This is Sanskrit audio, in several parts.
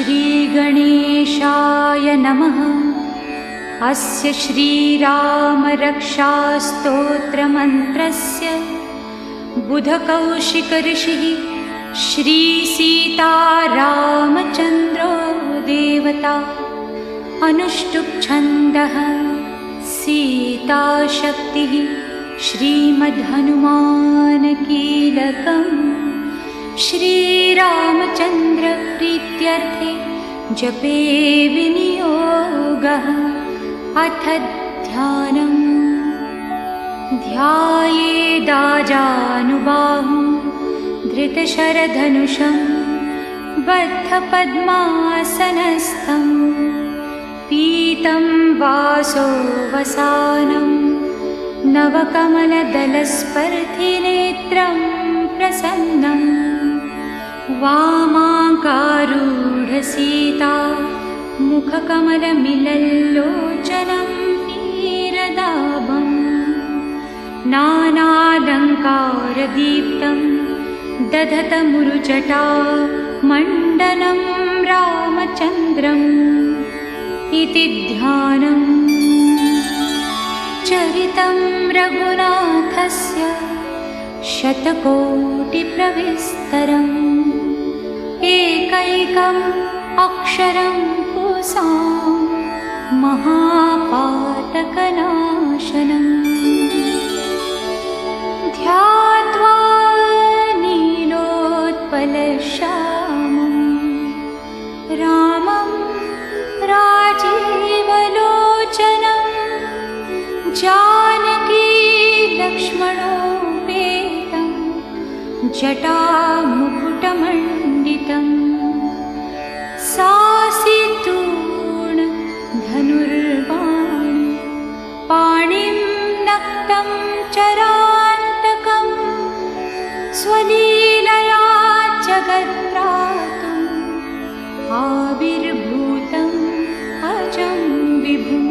श्रीगणेशाय नमः। अस्य श्रीरामरक्षास्तोत्रमन्त्रस्य बुधकौशिकऋषिः श्रीसीतारामचन्द्रो देवता। अनुष्टुप्छन्दः सीताशक्तिः श्रीमद्हनुमानकीलकम्। श्रीरामचन्द्रप्रीत्यर्थे जपे विनियोगः। अथ ध्यानम्। ध्यायेदाजानुबाहुं धृतशरधनुषं बद्धपद्मासनस्थं। पीतं वासोवसानं नवकमलदलस्पर्धिनेत्रं प्रसन्नं। वामाङ्गारूढसीता मुखकमलमिलल्लोचनं नीरदाभं। नानालङ्कारदीप्तं दधतमुरुजटा मण्डनं रामचन्द्रम् इति ध्यानम्। चरितं रघुनाथस्य शतकोटिप्रविस्तरम्। एकैकम् अक्षरं पुंसां महापातकनाशनम्। ध्यात्वा नीलोत्पलश्यामं रामं राजीवलोचनं। जानकी लक्ष्मणोपेतं जटामुकुटमण्डितम्। सासितूर्णधनुर्बाणं पाणिं नक्तं चरान्तकं। स्वलीलया जगत्त्रातुम् आविर्भूतम् अजं विभुम्।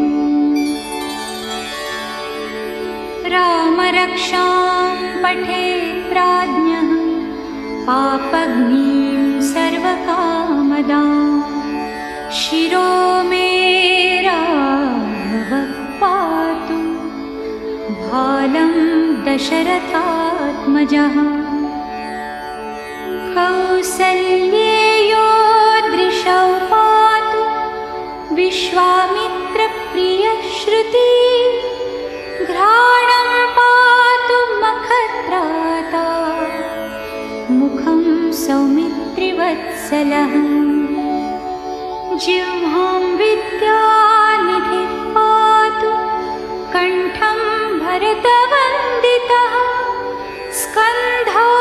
रामरक्षां पठेत् प्राज्ञः पापग्निं सर्वकामदां। शिरो मे राघवः पातु भालं दशरथात्मजः। कौसल्येयो दृशौ पातु विश्वामित्रप्रियश्रुती। घ्राणं पातु मखत्राता मुखं सौमित्रिवत्सलः। जिह्वां विद्यानिधिः पातु कण्ठं भरतवन्दितः। स्कन्धौ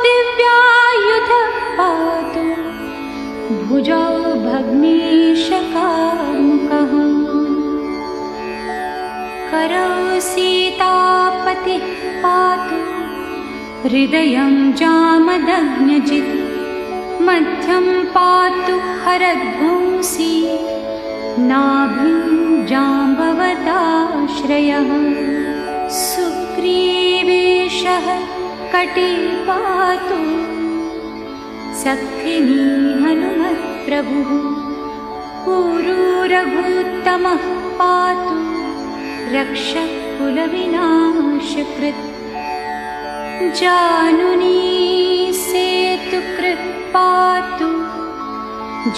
दिव्यायुधः पातु भुजौ भग्नेशकामुकः। करौ सीतापतिः पातु हृदयं जामदग्न्यजित्। मध्यं पातु हरध्वंसी नाभिं जाम्बवताश्रयः। सुग्रीवेशः कटे पातु सक्थिनी हनुमत्प्रभुः। पुरूरघुत्तमः पातु रक्षः कुलविनाशकृत्। जानुनी सेतुकृत् पातु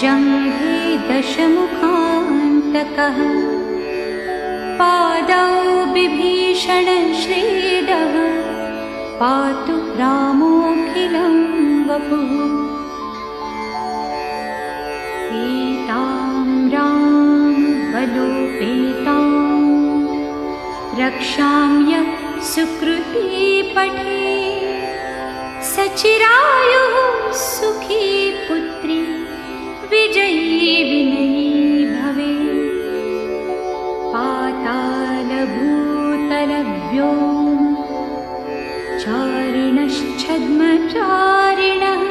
जङ्घे दशमुखान्तकः। पादौ बिभीषणश्रीदः पातु रामोऽखिलं वपुः। पीतां रामबलोपेतां रक्षां यः सुकृती पठे। सचिरायुः सुखी पुत्री विजयी विनयी भवे। पातालभूतलव्योम चारिणश्छद्मचारिणः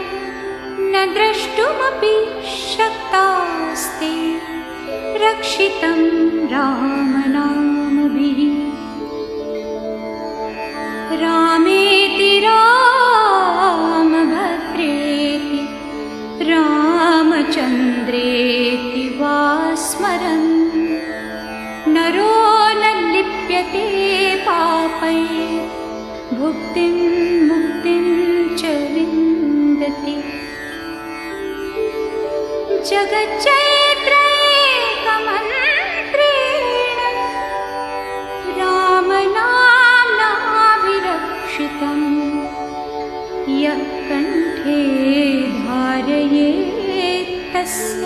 न द्रष्टुमपि शक्तास्ते। रक्षितं रामनामभिः। रामेति रामभद्रेति रामचन्द्रे क्षिप्यते पापै भुक्तिं मुक्तिं च विन्दति जगच्चैत्रैकमन्त्रेण रामनाम्नाभिरक्षितं यः कण्ठे धारयेत् तस्य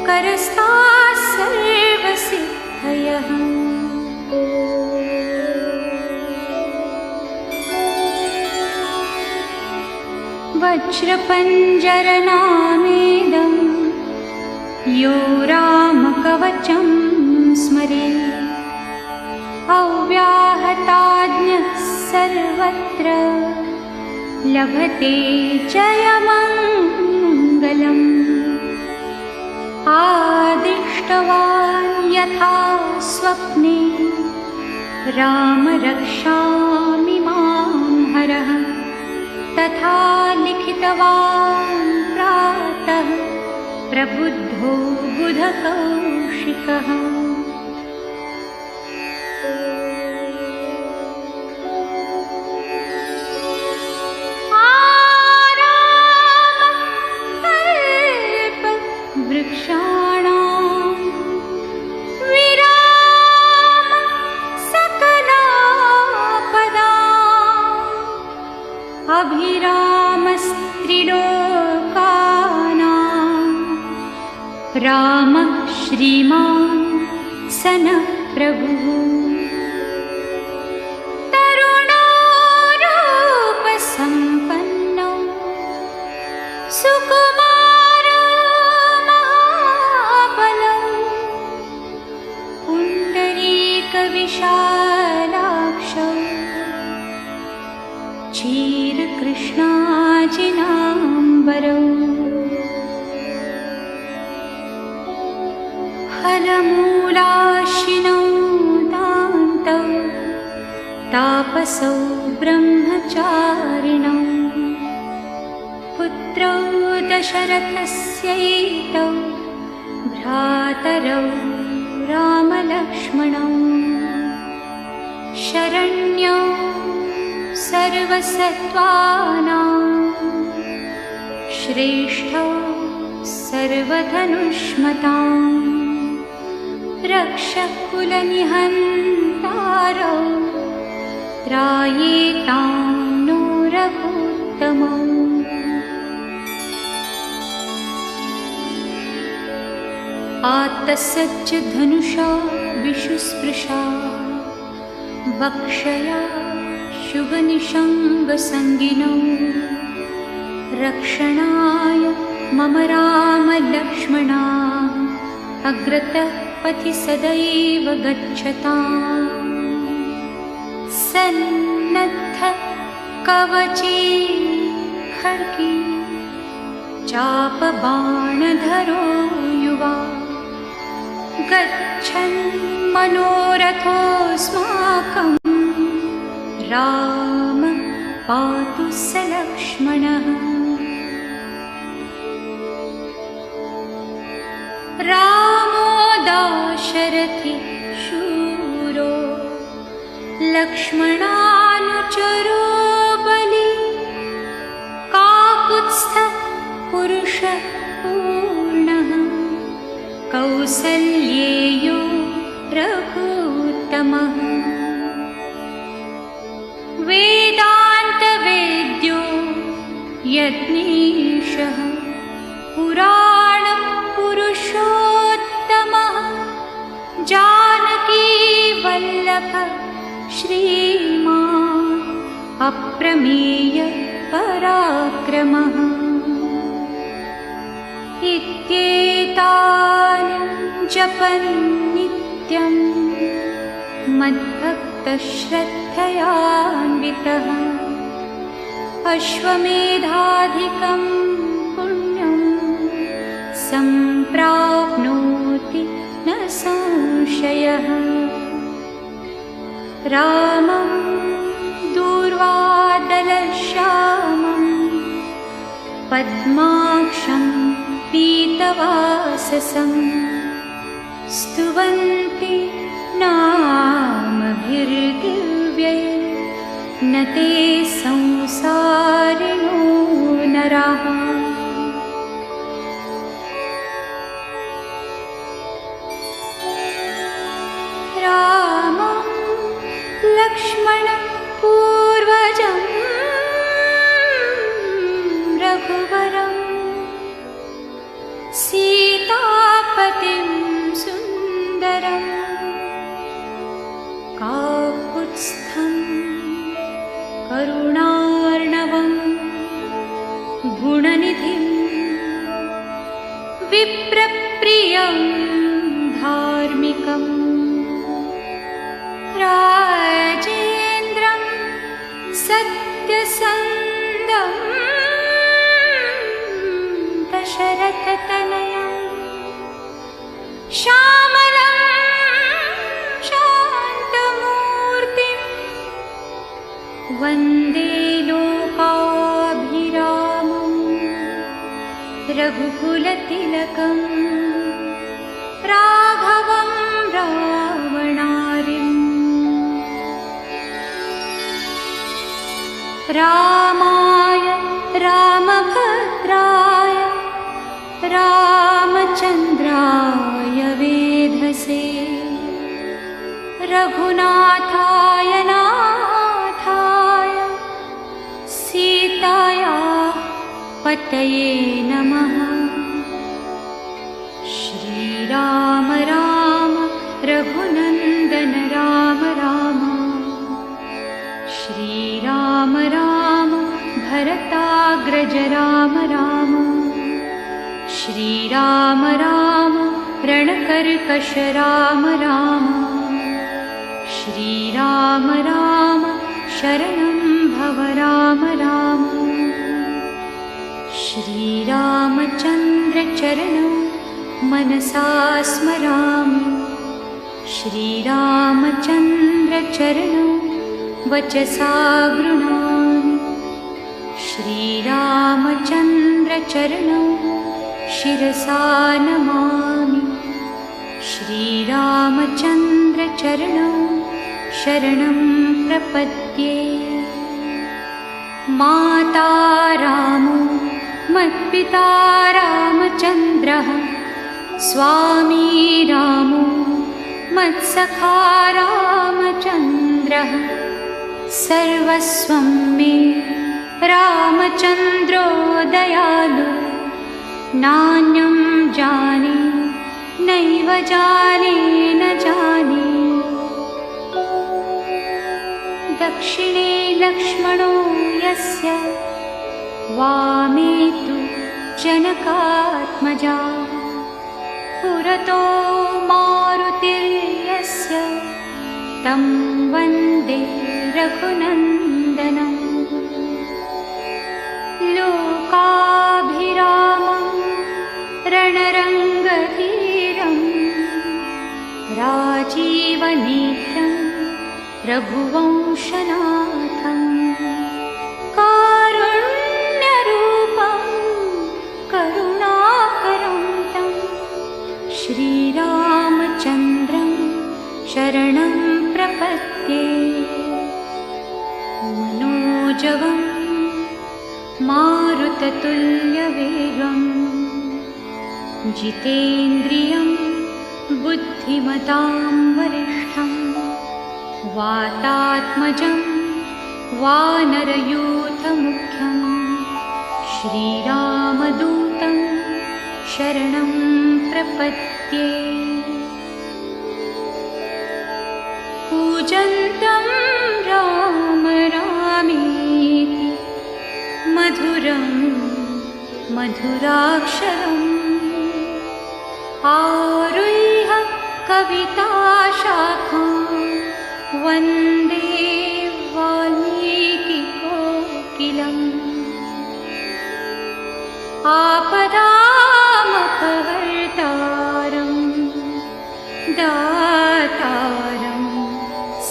करस्ताः सर्वसिद्धयः वज्रपञ्जरनामेदं यो रामकवचं स्मरेत् अव्याहताज्ञः सर्वत्र लभते जयमङ्गलम् आदिष्टवान् यथा स्वप्ने राम रक्षामि मां हरः तथा लिखितवान् प्रातः प्रबुद्धो बुधकौशिकः वृक्षाणां विराम सकलापदाम् अभिरामस्त्रिलोकानां रामः श्रीमान् सनः प्रभुः तरुणोरूपसम्पन्नो सुकुमारो विशालाक्षौ क्षीरकृष्णाजिनाम्बरौ फलमूलाशिनौ दान्तौ तापसौ ब्रह्मचारिणौ पुत्रौ दशरथस्यैतौ भ्रातरौ रामलक्ष्मणौ शरण्यौ सर्वसत्त्वानां श्रेष्ठौ सर्वधनुष्मतां रक्षः कुलनिहन्तारौ त्रायेतां नो रघुत्तमौ आत्तसज्ज धनुषा विशुस्पृशा वक्षया शुभनिषङ्गसङ्गिनौ रक्षणाय मम रामलक्ष्मणा अग्रतः पथि सदैव गच्छताम् सन्नद्ध कवची खड्गी चापबाणधरो युवा गच्छन् मनोरथोऽस्माकं राम पातु स लक्ष्मणः रामो दाशरथि शूरो लक्ष्मणानुचरो बली काकुत्स्थ पुरुषः पूर्णः कौसल्येयो रघुत्तमः वेदान्तवेद्यो यज्ञेशः पुराणपुरुषोत्तमः जानकीवल्लभः श्रीमान् अप्रमेय पराक्रमः इत्येतानि जपन् नित्यं मद्भक्तश्रद्धयान्वितः अश्वमेधाधिकं पुण्यं सम्प्राप्नोति न संशयः रामं दूर्वादलश्यामं पद्माक्षं पीतवाससं स्तुवन्ति नाम रामं लक्ष्मणपूर्वजं रघुवरं सीतापतिं सुन्दरं काकुत्स्थं करुणार्णवं गुणनिधिं विप्रप्रियं धार्मिकं राजेन्द्रं सत्यसन्धं दशरथतनयं श्यामलं शान्तमूर्तिं वन्दे लोकाभिरामं रघुकुलतिलकं राघवं रावणारिम् रामाय रामभद्राय रामचन्द्राय वेधसे रघुनाथाय नाथाय सीताया पतये नमः। श्रीराम राम रघुनन्दन राम राम श्रीराम राम भरताग्रज राम राम श्रीराम राम रणकर्कश राम राम श्रीराम राम शरणं भव राम राम श्रीरामचन्द्र चरणं मनसा स्मरामि श्रीरामचन्द्र चरणं वचसा गृह्णामि श्रीरामचन्द्र चरणं शिरसा नमामि श्रीरामचन्द्र चरणं शरणं प्रपद्ये। माता रामो मत्पिता रामचन्द्रः स्वामी रामो मत्सखा रामचन्द्रः सर्वस्वं मे रामचन्द्रो दयालु नान्यं जाने नैव जाने न जाने। दक्षिणे लक्ष्मणो यस्य वामे तु जनकात्मजा पुरतो मारुतिर्यस्य तं वन्दे रघुनन्दनं लोकाभिरामं रणरङ्गधीरं राजीवनेत्रं रघुवंशनाथं कारुण्यरूपं करुणाकरं तं श्रीरामचन्द्रं शरणं प्रपद्ये। मनोजवं मारुततुल्यवेगं जितेन्द्रियं बुद्धिमतां वरिष्ठं वातात्मजं वानरयूथमुख्यं श्रीरामदूतं शरणं प्रपद्ये। कूजन्तं राम रामेति मधुरं मधुराक्षरम् आरुह्य कविताशाखां वन्दे वाल्मीकिकोकिलम् आपदामपहर्तारं दातारं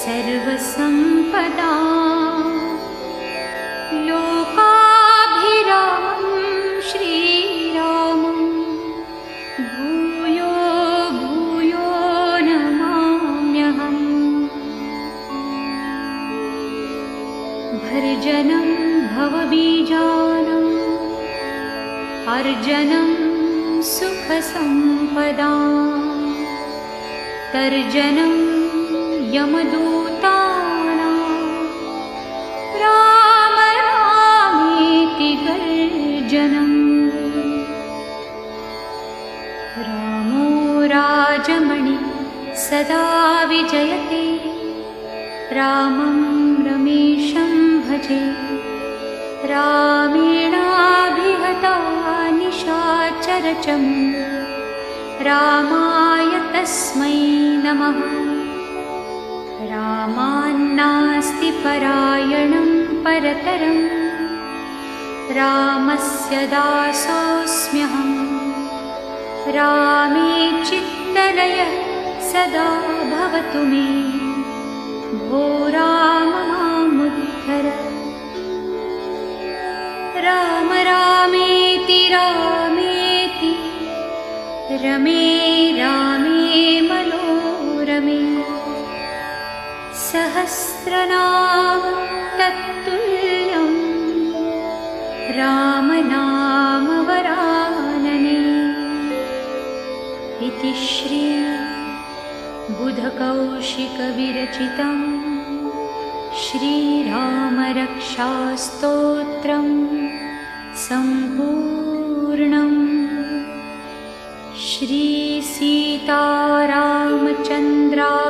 सर्वसम्पदां लोकाभिरामं श्रीरामं भूयो भूयो नमाम्यहम्। भर्जनं भवबीजानं अर्जनं सुखसम्पदां तर्जनं यमदूतानां राम रामेति गर्जनम् रामो राजमणि सदा विजयते रामं रमेशं भजे रामेणाभिहता निशाचरचमू रामाय तस्मै नमः रामान्नास्ति परायणं परतरं रामस्य दासोऽस्म्यहं रामे चित्तलयः सदा भवतु मे भो राम मामुद्धर राम रामेति रामेति रमे रामे मनोरमे सहस्रनाम तत्तुल्यं रामनाम वरानने इति श्री बुधकौशिकविरचितं श्रीरामरक्षास्तोत्रं सम्पूर्णम्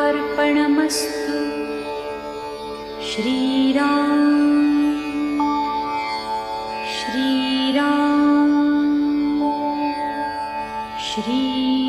श्रीसीतारामचन्द्रार्पणमस्तु श्रीराम श्रीराम श्री